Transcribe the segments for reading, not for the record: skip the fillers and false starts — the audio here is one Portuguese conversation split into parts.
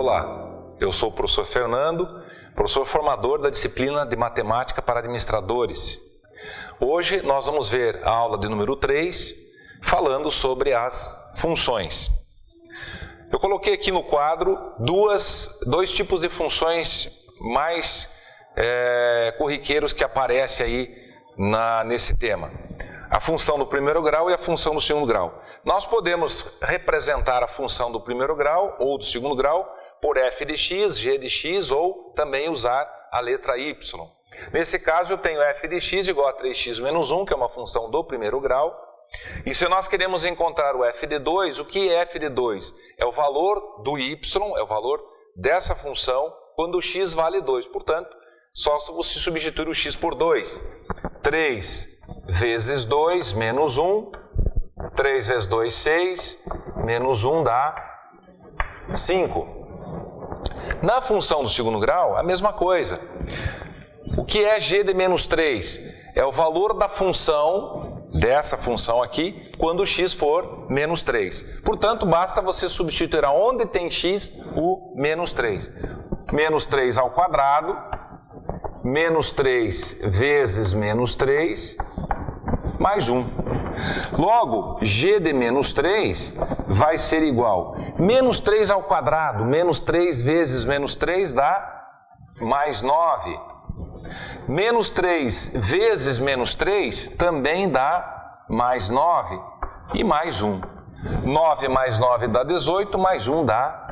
Olá, eu sou o professor Fernando, professor formador da disciplina de Matemática para Administradores. Hoje nós vamos ver a aula de número 3, falando sobre as funções. Eu coloquei aqui no quadro dois tipos de funções mais corriqueiros que aparecem aí nesse tema. A função do primeiro grau e a função do segundo grau. Nós podemos representar a função do primeiro grau ou do segundo grau por f de x, g de x ou também usar a letra y. Nesse caso eu tenho f de x igual a 3x menos 1, que é uma função do primeiro grau. E se nós queremos encontrar o f de 2, o que é f de 2? É o valor do y, é o valor dessa função quando o x vale 2. Portanto, só se você substituir o x por 2. 3 vezes 2 menos 1, 3 vezes 2, 6, menos 1 dá 5. Na função do segundo grau, a mesma coisa. O que é g de menos 3? É o valor da função, dessa função aqui, quando o x for menos 3. Portanto, basta você substituir aonde tem x o menos 3. Menos 3 ao quadrado, menos 3 vezes menos 3, mais 1. Logo, g de menos 3 vai ser igual a menos 3 ao quadrado, menos 3 vezes menos 3 dá mais 9. Menos 3 vezes menos 3 também dá mais 9 e mais 1. 9 mais 9 dá 18, mais 1 dá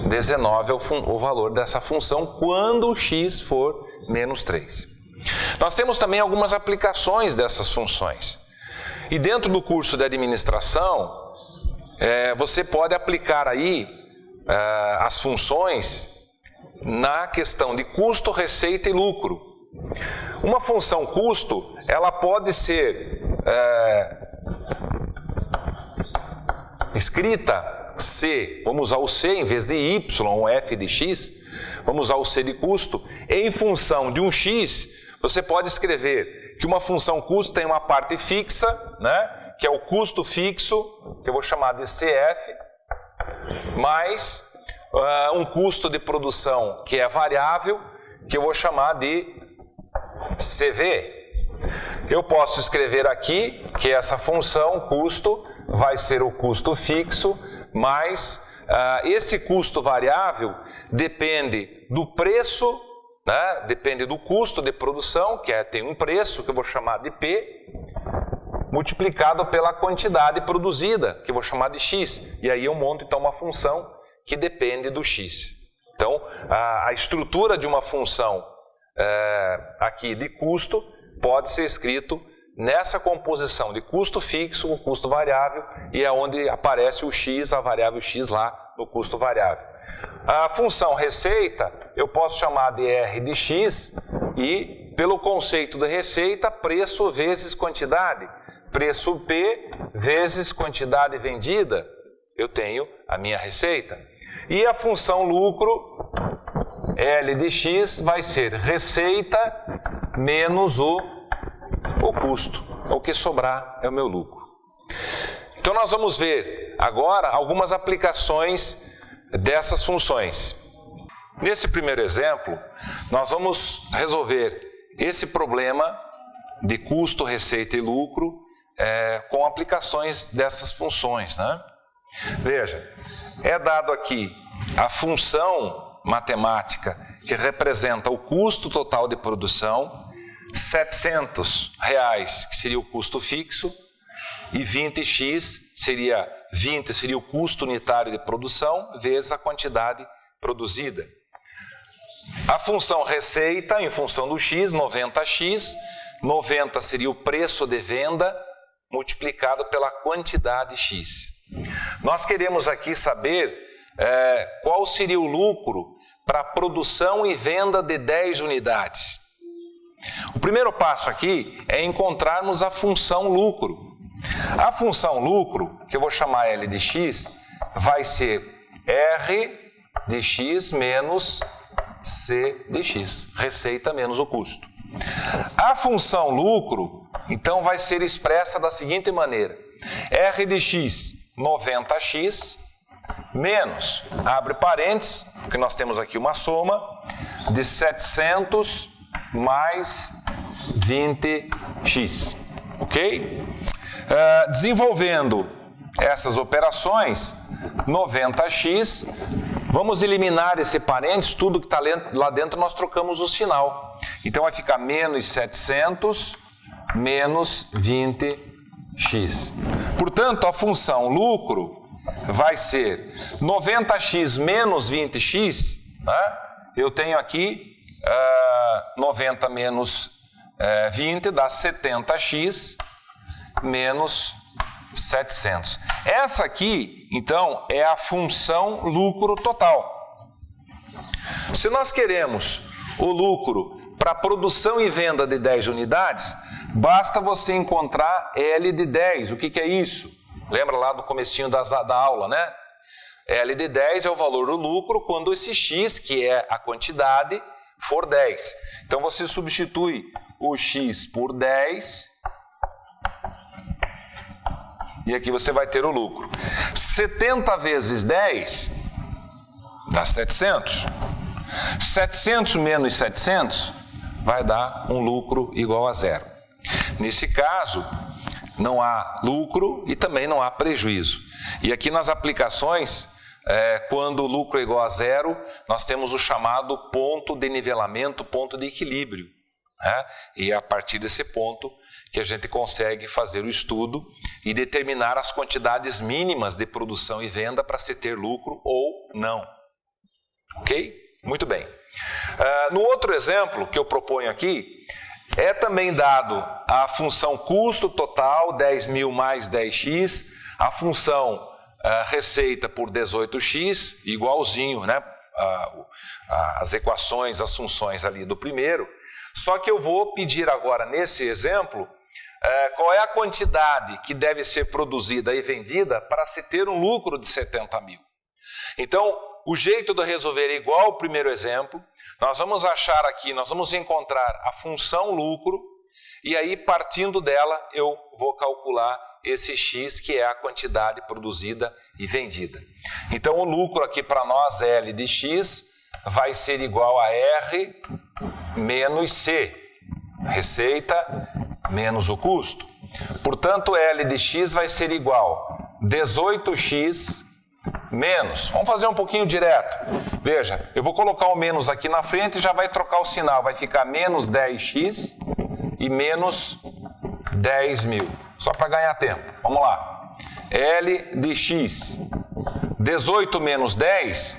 19, é o valor dessa função quando o x for menos 3. Nós temos também algumas aplicações dessas funções. E dentro do curso de administração, você pode aplicar aí as funções na questão de custo, receita e lucro. Uma função custo, ela pode ser escrita C, vamos usar o C em vez de Y ou F de X, vamos usar o C de custo, em função de um X, você pode escrever que uma função custo tem uma parte fixa, né, que é o custo fixo, que eu vou chamar de CF, mais um custo de produção que é variável, que eu vou chamar de CV. Eu posso escrever aqui que essa função custo vai ser o custo fixo, mas esse custo variável depende do preço, né? Depende do custo de produção, que tem um preço, que eu vou chamar de P, multiplicado pela quantidade produzida, que eu vou chamar de X. E aí eu monto então uma função que depende do X. Então, a estrutura de uma função aqui de custo pode ser escrito nessa composição de custo fixo com custo variável, e é onde aparece o x, a variável x lá no custo variável. A função receita eu posso chamar de R de x e, pelo conceito de receita, preço vezes quantidade. Preço P vezes quantidade vendida, eu tenho a minha receita. E a função lucro, L de x, vai ser receita menos o custo. O que sobrar é o meu lucro. Então nós vamos ver agora algumas aplicações dessas funções. Nesse primeiro exemplo, nós vamos resolver esse problema de custo, receita e lucro com aplicações dessas funções, né? Veja, é dado aqui a função matemática que representa o custo total de produção, R$700, que seria o custo fixo, e 20x seria 20 seria o custo unitário de produção vezes a quantidade produzida. A função receita, em função do x, 90x, 90 seria o preço de venda multiplicado pela quantidade x. Nós queremos aqui saber qual seria o lucro para produção e venda de 10 unidades. O primeiro passo aqui é encontrarmos a função lucro. A função lucro, que eu vou chamar L de x, vai ser R de x menos C de x, receita menos o custo. A função lucro, então, vai ser expressa da seguinte maneira: R de x, 90x, menos, abre parênteses, porque nós temos aqui uma soma de 700 mais 20x, ok? Desenvolvendo essas operações, 90x, vamos eliminar esse parênteses, tudo que está lá dentro nós trocamos o sinal. Então vai ficar menos 700 menos 20x. Portanto, a função lucro vai ser 90x menos 20x, né? Eu tenho aqui 90 menos 20 dá 70x menos 700. Essa aqui, então, é a função lucro total. Se nós queremos o lucro para produção e venda de 10 unidades, basta você encontrar L de 10. O que é isso? Lembra lá do comecinho da aula, né? L de 10 é o valor do lucro quando esse X, que é a quantidade, for 10. Então você substitui o X por 10 e aqui você vai ter o lucro. 70 vezes 10 dá 700. 700 menos 700 vai dar um lucro igual a zero. Nesse caso, não há lucro e também não há prejuízo. E aqui nas aplicações, quando o lucro é igual a zero, nós temos o chamado ponto de nivelamento, ponto de equilíbrio, né? E é a partir desse ponto que a gente consegue fazer o estudo e determinar as quantidades mínimas de produção e venda para se ter lucro ou não. Ok? Muito bem. No outro exemplo que eu proponho aqui, é também dado a função custo total, 10.000 mais 10x, a função receita por 18x, igualzinho, né? As equações, as funções ali do primeiro. Só que eu vou pedir agora, nesse exemplo, qual é a quantidade que deve ser produzida e vendida para se ter um lucro de 70.000. Então, o jeito de resolver é igual ao primeiro exemplo. Nós vamos achar aqui, nós vamos encontrar a função lucro e aí, partindo dela, eu vou calcular esse x, que é a quantidade produzida e vendida. Então, o lucro aqui para nós, L de x, vai ser igual a R menos C, receita menos o custo. Portanto, L de x vai ser igual a 18x menos, vamos fazer um pouquinho direto. Veja, eu vou colocar o menos aqui na frente e já vai trocar o sinal. Vai ficar menos 10x e menos 10.000. Só para ganhar tempo. Vamos lá. L de x. 18 menos 10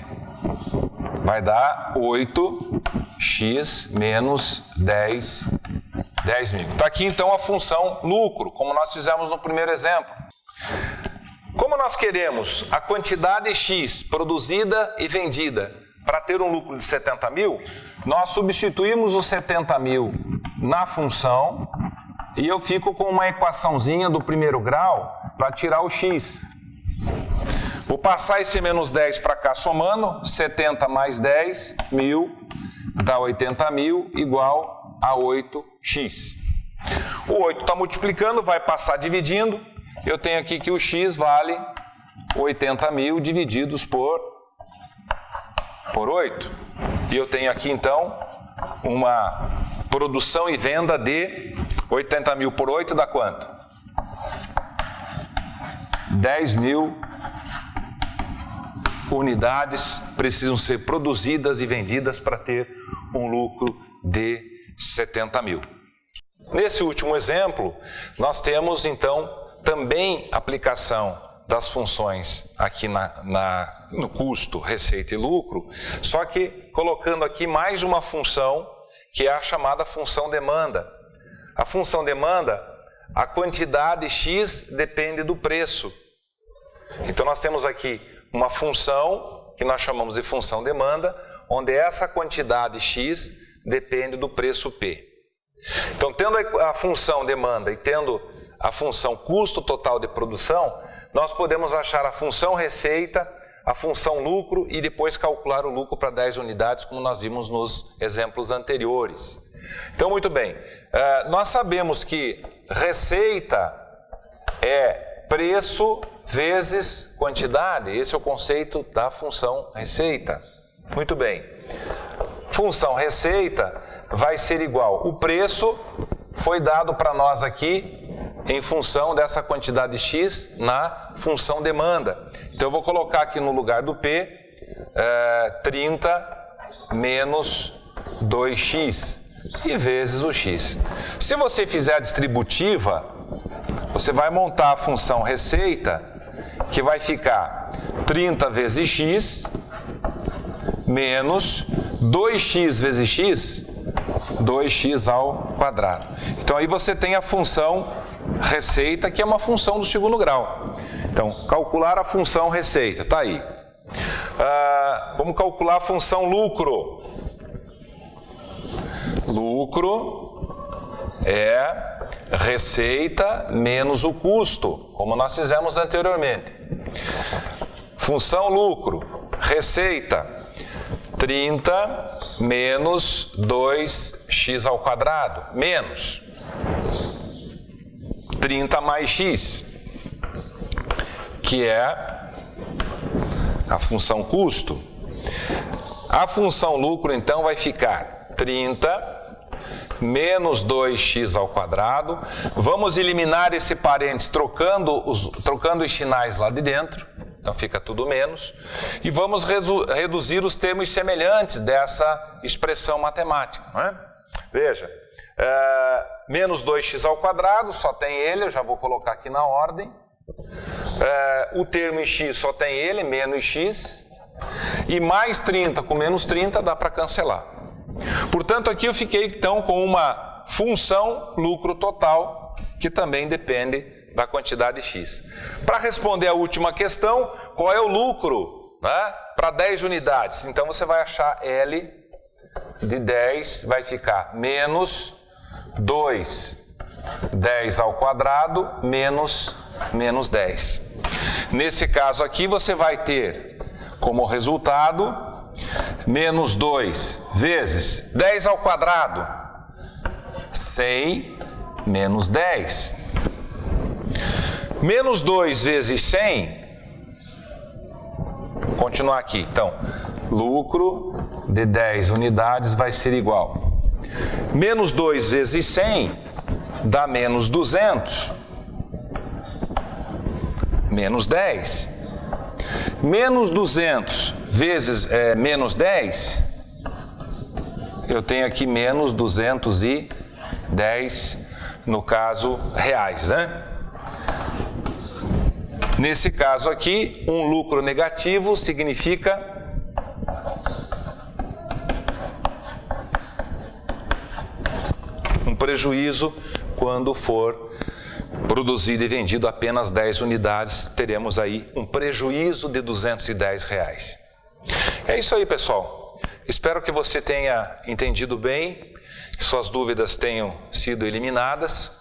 vai dar 8x menos 10.000. Está aqui então a função lucro, como nós fizemos no primeiro exemplo. Como nós queremos a quantidade X produzida e vendida para ter um lucro de 70.000, nós substituímos os 70.000 na função e eu fico com uma equaçãozinha do primeiro grau para tirar o X. Vou passar esse menos 10 para cá somando, 70 mais 10, 1.000, dá 80.000 igual a 8x. O 8 está multiplicando, vai passar dividindo. Eu tenho aqui que o x vale 80.000 divididos por 8. E eu tenho aqui, então, uma produção e venda de 80.000 por 8 dá quanto? 10.000 unidades precisam ser produzidas e vendidas para ter um lucro de 70.000. Nesse último exemplo, nós temos, então, também aplicação das funções aqui no custo, receita e lucro, só que colocando aqui mais uma função, que é a chamada função demanda. A função demanda, a quantidade X depende do preço. Então nós temos aqui uma função, que nós chamamos de função demanda, onde essa quantidade X depende do preço P. Então, tendo a função demanda e tendo a função custo total de produção, nós podemos achar a função receita, a função lucro e depois calcular o lucro para 10 unidades, como nós vimos nos exemplos anteriores. Então, muito bem, nós sabemos que receita é preço vezes quantidade. Esse é o conceito da função receita. Muito bem. Função receita vai ser igual. O preço foi dado para nós aqui em função dessa quantidade X na função demanda. Então eu vou colocar aqui no lugar do P 30 menos 2x e vezes o x. Se você fizer a distributiva, você vai montar a função receita, que vai ficar 30 vezes x menos 2x vezes x, 2x ao quadrado. Então aí você tem a função receita, que é uma função do segundo grau. Então, calcular a função receita, está aí. Vamos calcular a função lucro. Lucro é receita menos o custo, como nós fizemos anteriormente. Função lucro, receita, 30 menos 2x ao quadrado, menos 30 mais x, que é a função custo. A função lucro, então, vai ficar 30 menos 2x ao quadrado. Vamos eliminar esse parênteses trocando os sinais lá de dentro. Então fica tudo menos. E vamos reduzir os termos semelhantes dessa expressão matemática. Não é? Veja, menos 2x ao quadrado, só tem ele, eu já vou colocar aqui na ordem. O termo em x só tem ele, menos x. E mais 30 com menos 30 dá para cancelar. Portanto, aqui eu fiquei então com uma função lucro total, que também depende da quantidade x. Para responder a última questão, qual é o lucro, né, para 10 unidades? Então você vai achar L de 10, vai ficar menos 2, 10 ao quadrado, menos 10. Nesse caso aqui você vai ter como resultado menos 2 vezes 10 ao quadrado, 100 menos 10. Menos 2 vezes 100, vou continuar aqui. Então, lucro de 10 unidades vai ser igual. Menos 2 vezes 100 dá menos 200. Menos 10. Menos 200 vezes menos 10, eu tenho aqui menos 210, no caso, reais, né? Nesse caso aqui, um lucro negativo significa um prejuízo quando for produzido e vendido apenas 10 unidades, teremos aí um prejuízo de R$210. É isso aí, pessoal. Espero que você tenha entendido bem, que suas dúvidas tenham sido eliminadas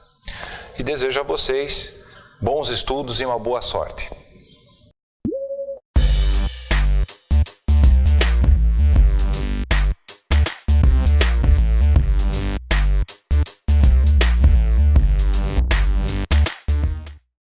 e desejo a vocês bons estudos e uma boa sorte.